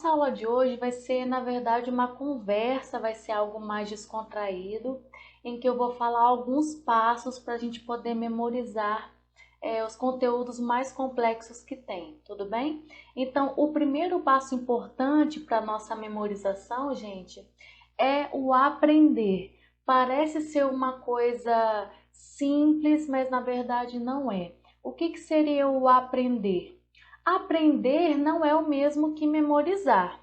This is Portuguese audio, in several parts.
Essa aula de hoje vai ser, na verdade, uma conversa, vai ser algo mais descontraído, em que eu vou falar alguns passos para a gente poder memorizar os conteúdos mais complexos que tem, tudo bem? Então, o primeiro passo importante para a nossa memorização, gente, é o aprender. Parece ser uma coisa simples, mas na verdade não é. O que seria o aprender? Aprender não é o mesmo que memorizar.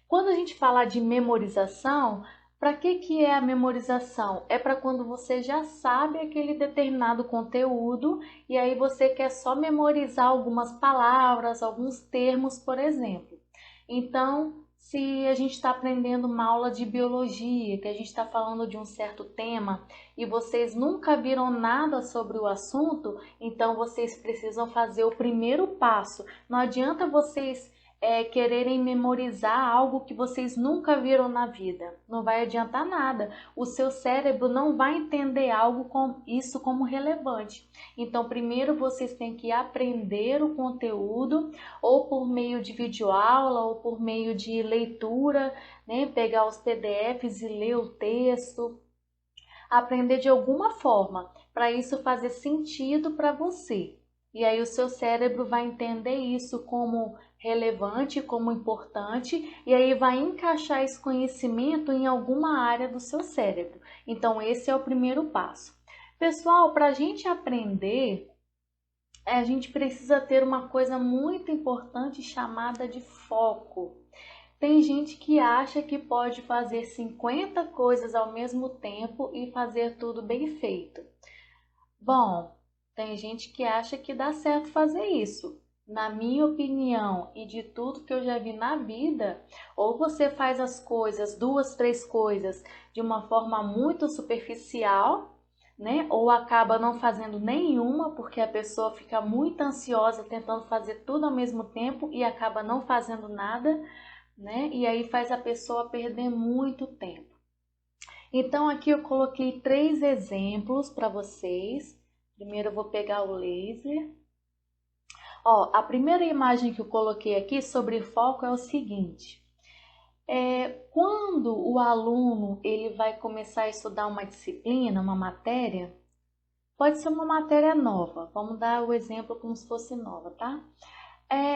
Quando a gente fala de memorização, para que é a memorização? É para quando você já sabe aquele determinado conteúdo e aí você quer só memorizar algumas palavras, alguns termos, por exemplo. Então, se a gente está aprendendo uma aula de biologia, que a gente está falando de um certo tema e vocês nunca viram nada sobre o assunto, então vocês precisam fazer o primeiro passo. Não adianta vocês quererem memorizar algo que vocês nunca viram na vida. Não vai adiantar nada. O seu cérebro não vai entender algo com isso como relevante. Então, primeiro vocês têm que aprender o conteúdo, ou por meio de videoaula, ou por meio de leitura, né? Pegar os PDFs e ler o texto. Aprender de alguma forma, para isso fazer sentido para você. E aí o seu cérebro vai entender isso como relevante, como importante, e aí vai encaixar esse conhecimento em alguma área do seu cérebro. Então, esse é o primeiro passo. Pessoal, para a gente aprender, a gente precisa ter uma coisa muito importante chamada de foco. Tem gente que acha que pode fazer 50 coisas ao mesmo tempo e fazer tudo bem feito. Bom, tem gente que acha que dá certo fazer isso. Na minha opinião e de tudo que eu já vi na vida, ou você faz as coisas, duas, três coisas, de uma forma muito superficial, né? Ou acaba não fazendo nenhuma, porque a pessoa fica muito ansiosa tentando fazer tudo ao mesmo tempo e acaba não fazendo nada, né? E aí faz a pessoa perder muito tempo. Então aqui eu coloquei três exemplos para vocês. Primeiro eu vou pegar o laser. Ó, a primeira imagem que eu coloquei aqui sobre foco é o seguinte: quando o aluno ele vai começar a estudar uma disciplina, uma matéria, pode ser uma matéria nova. Vamos dar o exemplo como se fosse nova, tá?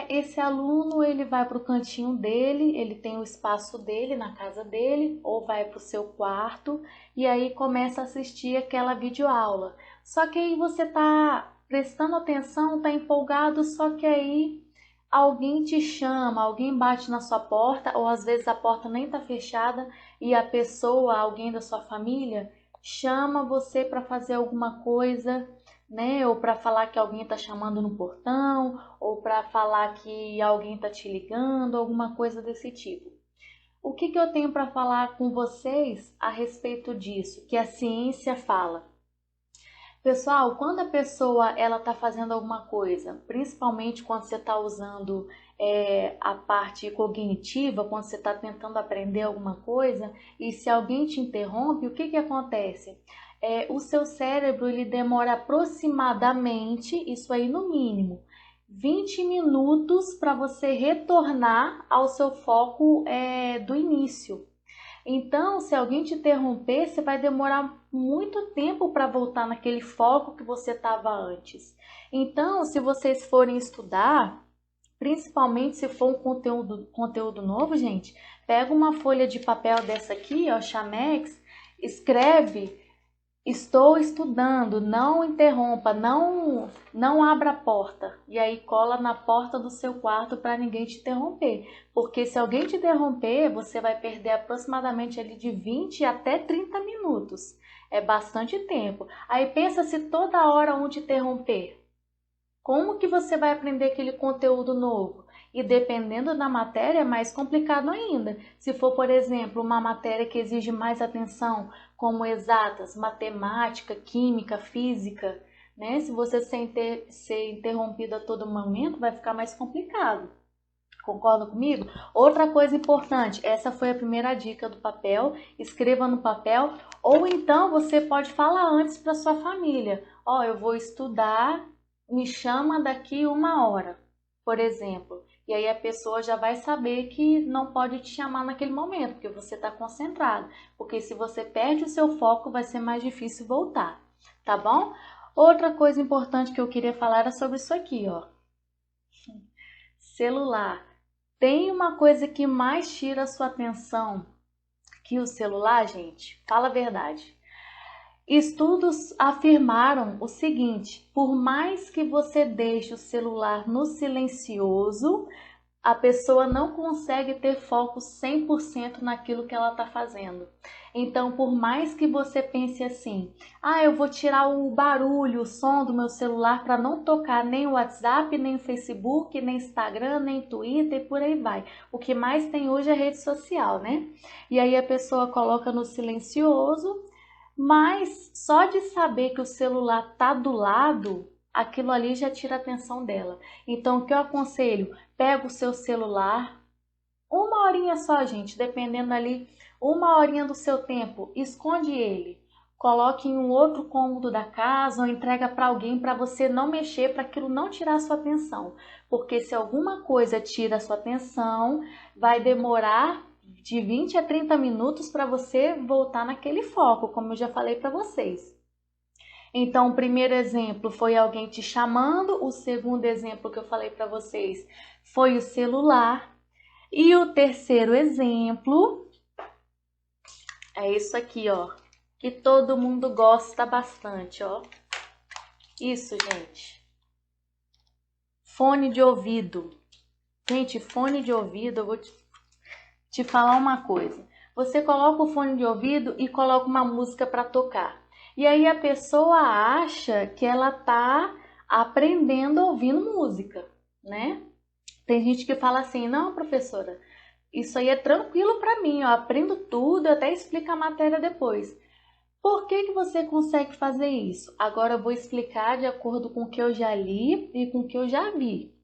Esse aluno ele vai para o cantinho dele, ele tem o espaço dele na casa dele, ou vai para o seu quarto e aí começa a assistir aquela videoaula. Só que aí você está prestando atenção, está empolgado, só que aí alguém te chama, alguém bate na sua porta, ou às vezes a porta nem está fechada e a pessoa, alguém da sua família, chama você para fazer alguma coisa, né? Ou para falar que alguém está chamando no portão, ou para falar que alguém está te ligando, alguma coisa desse tipo. O que eu tenho para falar com vocês a respeito disso, que a ciência fala? Pessoal, quando a pessoa ela está fazendo alguma coisa, principalmente quando você está usando a parte cognitiva, quando você está tentando aprender alguma coisa, e se alguém te interrompe, o que acontece? O seu cérebro ele demora aproximadamente, isso aí no mínimo, 20 minutos para você retornar ao seu foco do início. Então, se alguém te interromper, você vai demorar muito tempo para voltar naquele foco que você estava antes. Então, se vocês forem estudar, principalmente se for um conteúdo novo, gente, pega uma folha de papel dessa aqui, ó, Chamex, escreve: estou estudando, não interrompa, não abra a porta. E aí cola na porta do seu quarto para ninguém te interromper. Porque se alguém te interromper, você vai perder aproximadamente ali de 20 até 30 minutos. É bastante tempo. Aí pensa se toda hora um te interromper. Como que você vai aprender aquele conteúdo novo? E dependendo da matéria, é mais complicado ainda. Se for, por exemplo, uma matéria que exige mais atenção, como exatas, matemática, química, física, né? Se você ser interrompido a todo momento, vai ficar mais complicado. Concorda comigo? Outra coisa importante, essa foi a primeira dica do papel. Escreva no papel, ou então você pode falar antes para sua família: ó, eu vou estudar, me chama daqui uma hora, por exemplo. E aí a pessoa já vai saber que não pode te chamar naquele momento, porque você está concentrado. Porque se você perde o seu foco, vai ser mais difícil voltar, tá bom? Outra coisa importante que eu queria falar era sobre isso aqui, ó. Celular. Tem uma coisa que mais tira a sua atenção que o celular, gente? Fala a verdade. Estudos afirmaram o seguinte: por mais que você deixe o celular no silencioso, a pessoa não consegue ter foco 100% naquilo que ela está fazendo. Então, por mais que você pense assim, eu vou tirar o barulho, o som do meu celular para não tocar nem o WhatsApp, nem o Facebook, nem Instagram, nem Twitter e por aí vai. O que mais tem hoje é rede social, né? E aí a pessoa coloca no silencioso, mas só de saber que o celular tá do lado, aquilo ali já tira a atenção dela. Então, o que eu aconselho? Pega o seu celular, uma horinha só, gente, dependendo ali, uma horinha do seu tempo, esconde ele. Coloque em um outro cômodo da casa ou entrega para alguém para você não mexer, para aquilo não tirar a sua atenção. Porque se alguma coisa tira a sua atenção, vai demorar de 20 a 30 minutos para você voltar naquele foco, como eu já falei para vocês. Então, o primeiro exemplo foi alguém te chamando, o segundo exemplo que eu falei para vocês foi o celular, e o terceiro exemplo é isso aqui, ó, que todo mundo gosta bastante, ó. Isso, gente. Fone de ouvido. Gente, fone de ouvido, eu vou te falar uma coisa. Você coloca o fone de ouvido e coloca uma música para tocar. E aí a pessoa acha que ela tá aprendendo ouvindo música, né? Tem gente que fala assim: não, professora, isso aí é tranquilo para mim, eu aprendo tudo, eu até explico a matéria depois. Por que que você consegue fazer isso? Agora eu vou explicar de acordo com o que eu já li e com o que eu já vi.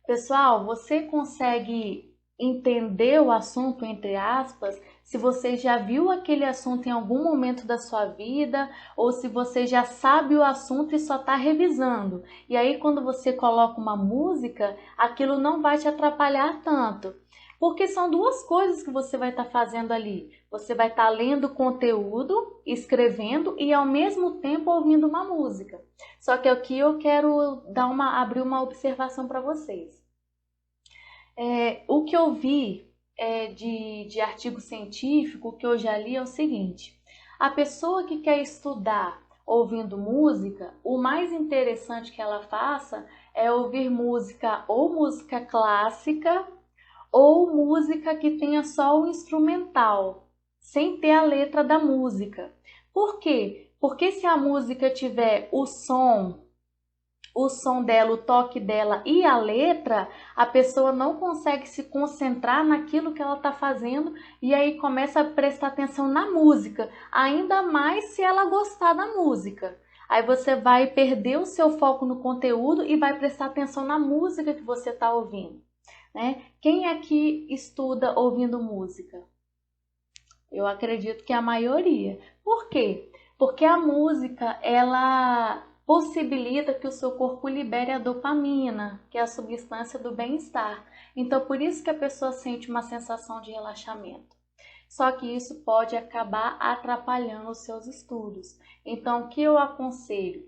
Pessoal, você consegue entender o assunto, entre aspas, se você já viu aquele assunto em algum momento da sua vida ou se você já sabe o assunto e só está revisando. E aí, quando você coloca uma música, aquilo não vai te atrapalhar tanto. Porque são duas coisas que você vai estar fazendo ali. Você vai estar lendo conteúdo, escrevendo e ao mesmo tempo ouvindo uma música. Só que aqui eu quero abrir uma observação para vocês. O que eu vi de artigo científico, o que eu já li é o seguinte: a pessoa que quer estudar ouvindo música, o mais interessante que ela faça é ouvir música ou música clássica ou música que tenha só o instrumental, sem ter a letra da música. Por quê? Porque se a música tiver o som dela, o toque dela e a letra, a pessoa não consegue se concentrar naquilo que ela está fazendo e aí começa a prestar atenção na música, ainda mais se ela gostar da música. Aí você vai perder o seu foco no conteúdo e vai prestar atenção na música que você está ouvindo, né? Quem aqui estuda ouvindo música? Eu acredito que a maioria. Por quê? Porque a música, ela possibilita que o seu corpo libere a dopamina, que é a substância do bem-estar. Então, por isso que a pessoa sente uma sensação de relaxamento. Só que isso pode acabar atrapalhando os seus estudos. Então, o que eu aconselho?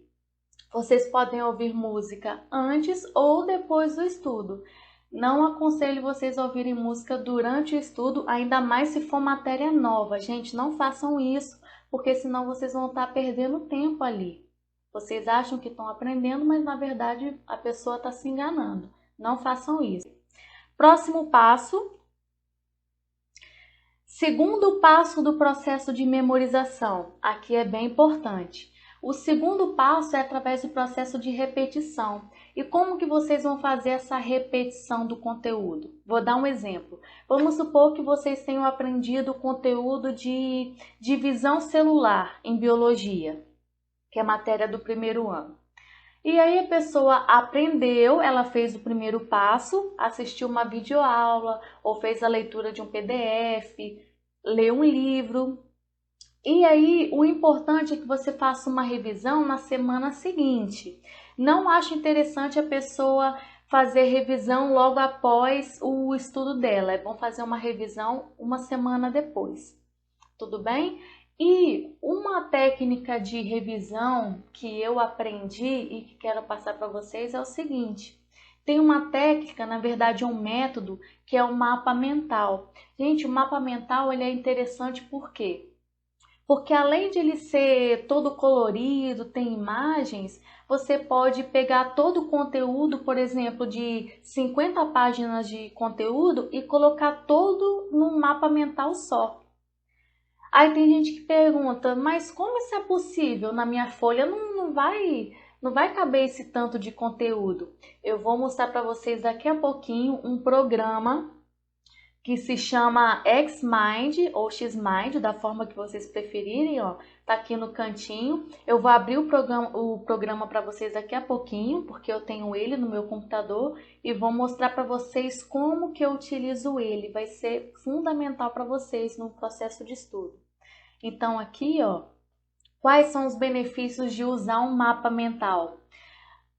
Vocês podem ouvir música antes ou depois do estudo. Não aconselho vocês a ouvirem música durante o estudo, ainda mais se for matéria nova. Gente, não façam isso, porque senão vocês vão estar perdendo tempo ali. Vocês acham que estão aprendendo, mas na verdade a pessoa está se enganando. Não façam isso. Próximo passo. Segundo passo do processo de memorização. Aqui é bem importante. O segundo passo é através do processo de repetição. E como que vocês vão fazer essa repetição do conteúdo? Vou dar um exemplo. Vamos supor que vocês tenham aprendido o conteúdo de divisão celular em biologia, que é a matéria do primeiro ano. E aí a pessoa aprendeu, ela fez o primeiro passo, assistiu uma videoaula ou fez a leitura de um PDF, leu um livro. E aí o importante é que você faça uma revisão na semana seguinte. Não acho interessante a pessoa fazer revisão logo após o estudo dela. É bom fazer uma revisão uma semana depois. Tudo bem? E uma técnica de revisão que eu aprendi e que quero passar para vocês é o seguinte. Tem uma técnica, na verdade, um método, que é o mapa mental. Gente, o mapa mental ele é interessante por quê? Porque além de ele ser todo colorido, tem imagens, você pode pegar todo o conteúdo, por exemplo, de 50 páginas de conteúdo e colocar todo num mapa mental só. Aí tem gente que pergunta, mas como isso é possível? Na minha folha não vai caber esse tanto de conteúdo. Eu vou mostrar para vocês daqui a pouquinho um programa que se chama Xmind ou Xmind, da forma que vocês preferirem, ó, tá aqui no cantinho. Eu vou abrir o programa para vocês daqui a pouquinho, porque eu tenho ele no meu computador e vou mostrar para vocês como que eu utilizo ele. Vai ser fundamental para vocês no processo de estudo. Então aqui, ó, quais são os benefícios de usar um mapa mental?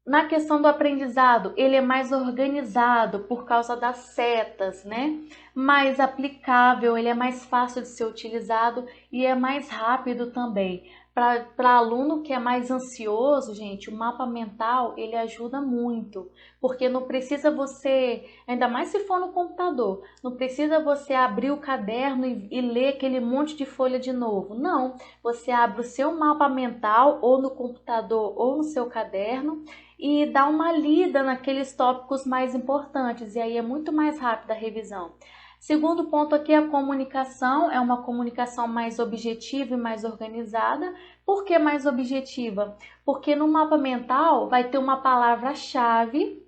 Na questão do aprendizado, ele é mais organizado por causa das setas, né? Mais aplicável, ele é mais fácil de ser utilizado e é mais rápido também. Para aluno que é mais ansioso, gente, o mapa mental ele ajuda muito, porque não precisa você, ainda mais se for no computador, não precisa você abrir o caderno e ler aquele monte de folha de novo. Não, você abre o seu mapa mental ou no computador ou no seu caderno e dá uma lida naqueles tópicos mais importantes, e aí é muito mais rápida a revisão. Segundo ponto aqui, a comunicação é uma comunicação mais objetiva e mais organizada. Por que mais objetiva? Porque no mapa mental vai ter uma palavra-chave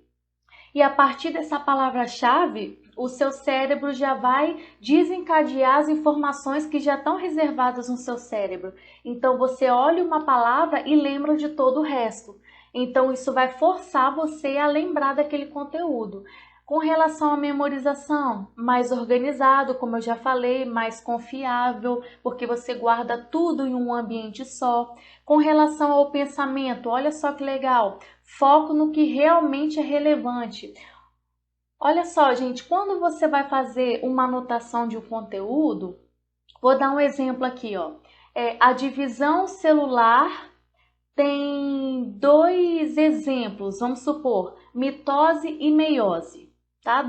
e a partir dessa palavra-chave, o seu cérebro já vai desencadear as informações que já estão reservadas no seu cérebro. Então você olha uma palavra e lembra de todo o resto. Então isso vai forçar você a lembrar daquele conteúdo. Com relação à memorização, mais organizado, como eu já falei, mais confiável, porque você guarda tudo em um ambiente só. Com relação ao pensamento, olha só que legal, foco no que realmente é relevante. Olha só, gente, quando você vai fazer uma anotação de um conteúdo, vou dar um exemplo aqui, ó. A divisão celular tem dois exemplos, vamos supor, mitose e meiose. Tá?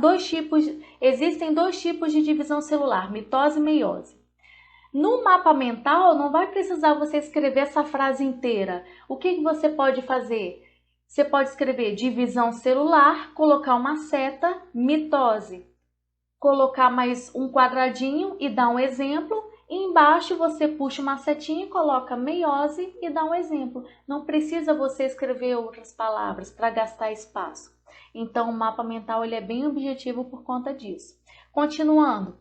Existem dois tipos de divisão celular, mitose e meiose. No mapa mental, não vai precisar você escrever essa frase inteira. O que você pode fazer? Você pode escrever divisão celular, colocar uma seta, mitose. Colocar mais um quadradinho e dar um exemplo. E embaixo você puxa uma setinha e coloca meiose e dá um exemplo. Não precisa você escrever outras palavras para gastar espaço. Então, o mapa mental ele é bem objetivo por conta disso. Continuando,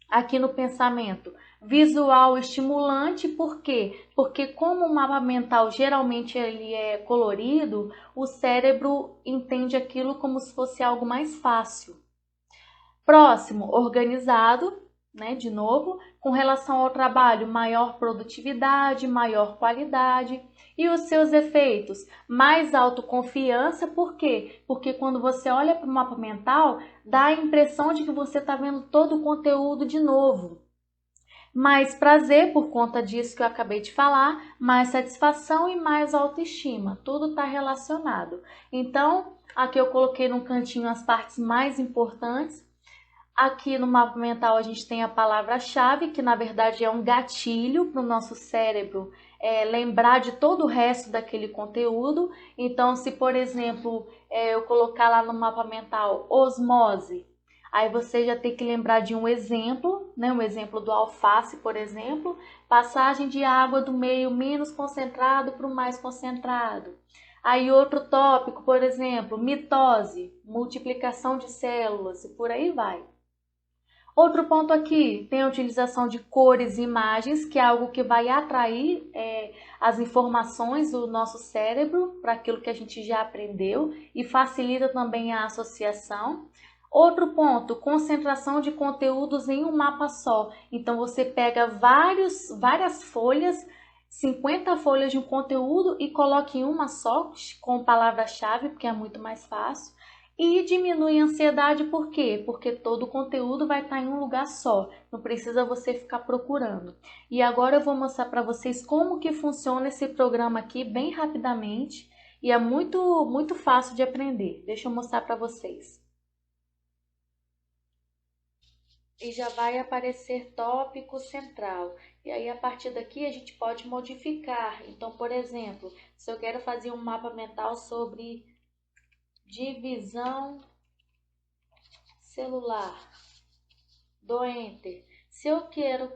aqui no pensamento, visual estimulante, por quê? Porque como o mapa mental geralmente ele é colorido, o cérebro entende aquilo como se fosse algo mais fácil. Próximo, organizado, né? De novo, com relação ao trabalho, maior produtividade, maior qualidade. E os seus efeitos? Mais autoconfiança, por quê? Porque quando você olha para o mapa mental, dá a impressão de que você está vendo todo o conteúdo de novo. Mais prazer, por conta disso que eu acabei de falar, mais satisfação e mais autoestima. Tudo está relacionado. Então, aqui eu coloquei no cantinho as partes mais importantes. Aqui no mapa mental a gente tem a palavra-chave, que na verdade é um gatilho para o nosso cérebro lembrar de todo o resto daquele conteúdo. Então, se por exemplo eu colocar lá no mapa mental osmose, aí você já tem que lembrar de um exemplo, né? Um exemplo do alface, por exemplo, passagem de água do meio menos concentrado para o mais concentrado. Aí outro tópico, por exemplo, mitose, multiplicação de células e por aí vai. Outro ponto aqui, tem a utilização de cores e imagens, que é algo que vai atrair as informações do nosso cérebro para aquilo que a gente já aprendeu e facilita também a associação. Outro ponto, concentração de conteúdos em um mapa só. Então você pega várias folhas, 50 folhas de um conteúdo e coloca em uma só, com palavra-chave, porque é muito mais fácil. E diminui a ansiedade por quê? Porque todo o conteúdo vai estar em um lugar só, não precisa você ficar procurando. E agora eu vou mostrar para vocês como que funciona esse programa aqui bem rapidamente e é muito fácil de aprender. Deixa eu mostrar para vocês. E já vai aparecer tópico central. E aí, a partir daqui, a gente pode modificar. Então, por exemplo, se eu quero fazer um mapa mental sobre divisão celular, dou Enter. Se eu quero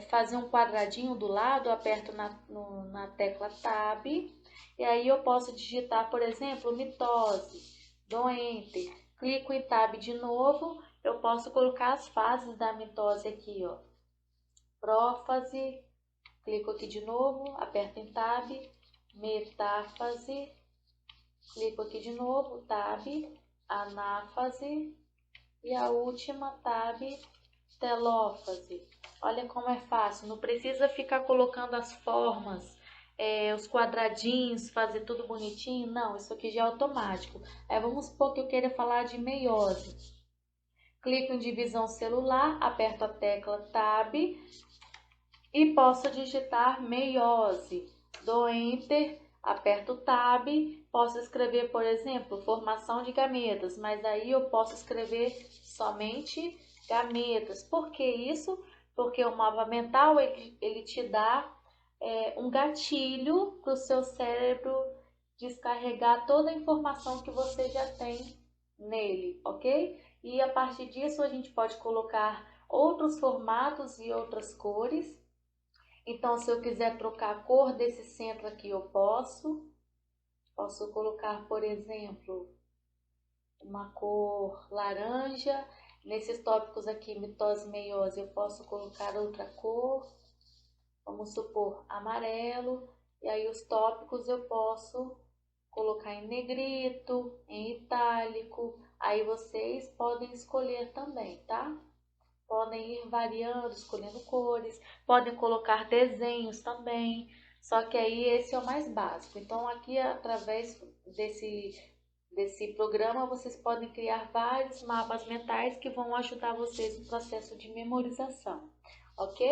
fazer um quadradinho do lado, eu aperto na tecla Tab. E aí eu posso digitar, por exemplo, mitose, dou Enter. Clico em Tab de novo, eu posso colocar as fases da mitose aqui, ó. Prófase, clico aqui de novo, aperto em Tab, metáfase, clico aqui de novo, Tab, anáfase e a última Tab, telófase. Olha como é fácil, não precisa ficar colocando as formas, os quadradinhos, fazer tudo bonitinho, não, isso aqui já é automático. Vamos supor que eu queira falar de meiose. Clico em divisão celular, aperto a tecla Tab, e posso digitar meiose. Dou Enter, aperto Tab, posso escrever, por exemplo, formação de gametas, mas aí eu posso escrever somente gametas. Por que isso? Porque o mapa mental ele te dá um gatilho para o seu cérebro descarregar toda a informação que você já tem nele, ok? E a partir disso a gente pode colocar outros formatos e outras cores. Então, se eu quiser trocar a cor desse centro aqui, eu posso. Posso colocar, por exemplo, uma cor laranja. Nesses tópicos aqui, mitose e meiose, eu posso colocar outra cor. Vamos supor, amarelo. E aí, os tópicos eu posso colocar em negrito, em itálico. Aí, vocês podem escolher também, tá? Podem ir variando, escolhendo cores, podem colocar desenhos também, só que aí esse é o mais básico. Então aqui através desse programa vocês podem criar vários mapas mentais que vão ajudar vocês no processo de memorização, ok?